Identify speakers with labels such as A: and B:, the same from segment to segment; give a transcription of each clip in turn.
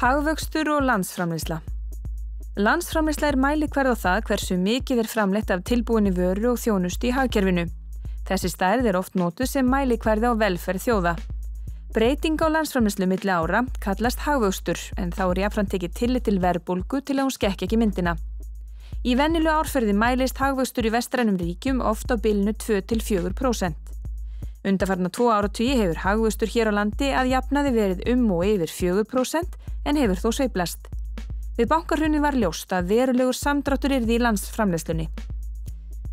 A: Hagvöxtur og landsframleiðsla. Landsframleiðsla mælikvarði á það hversu mikið framleitt af tilbúinni vöru og þjónustu í hagkerfinu. Þessi stærð oft notuð sem mælikvarði á velferð þjóða. Breyting á landsframleiðslu milli ára kallast hagvöxtur en þá jafnframt tekið tillit til verðbólgu til að hún skekki ekki myndina. Í venjulegu árferði mælist hagvöxtur í vestrænum ríkjum oft á bilinu 2–4%. Undanfarna 2 áratugi hefur hagvöxtur hér á landi að jafnaði verið og yfir 4% en hefur þó sveiflast. Við bankahrunið var ljóst að verulegur samdráttur yrði í landsframleiðslunni.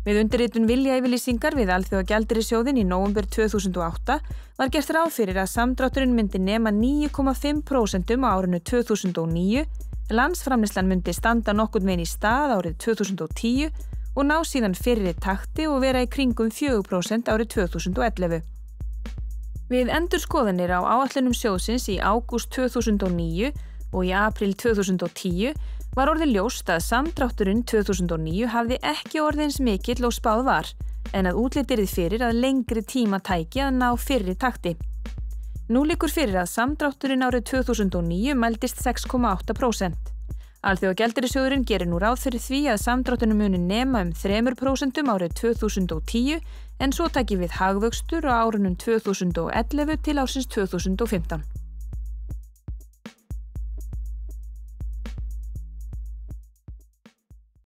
A: Við undirritun viljayfirlýsingar við Alþjóðagjaldeyrissjóðinn í nóvember 2008 var gert ráð fyrir að samdrátturinn myndi nema 9,5% á árinu 2009, landsframleiðslan myndi standa nokkurn veginn í stað árið 2010 og ná síðan fyrri takti og vera í kringum 4% árið 2011. Við endurskoðanir á áætlunum sjóðsins í ágúst 2009 og í apríl 2010 var orðið ljóst að samdrátturinn 2009 hafði ekki orðið eins mikill og spáð var, en að útlit yrði fyrir að lengri tíma tæki að ná fyrri takti. Nú liggur fyrir að samdrátturinn árið 2009 mældist 6,8%. Alþjóðagjaldeyrissjóðurinn gerir nú ráð fyrir því að samdrátturinn muni nema 3% árið 2010 en svo taki við hagvöxtur á árunum 2011 til ársins 2015.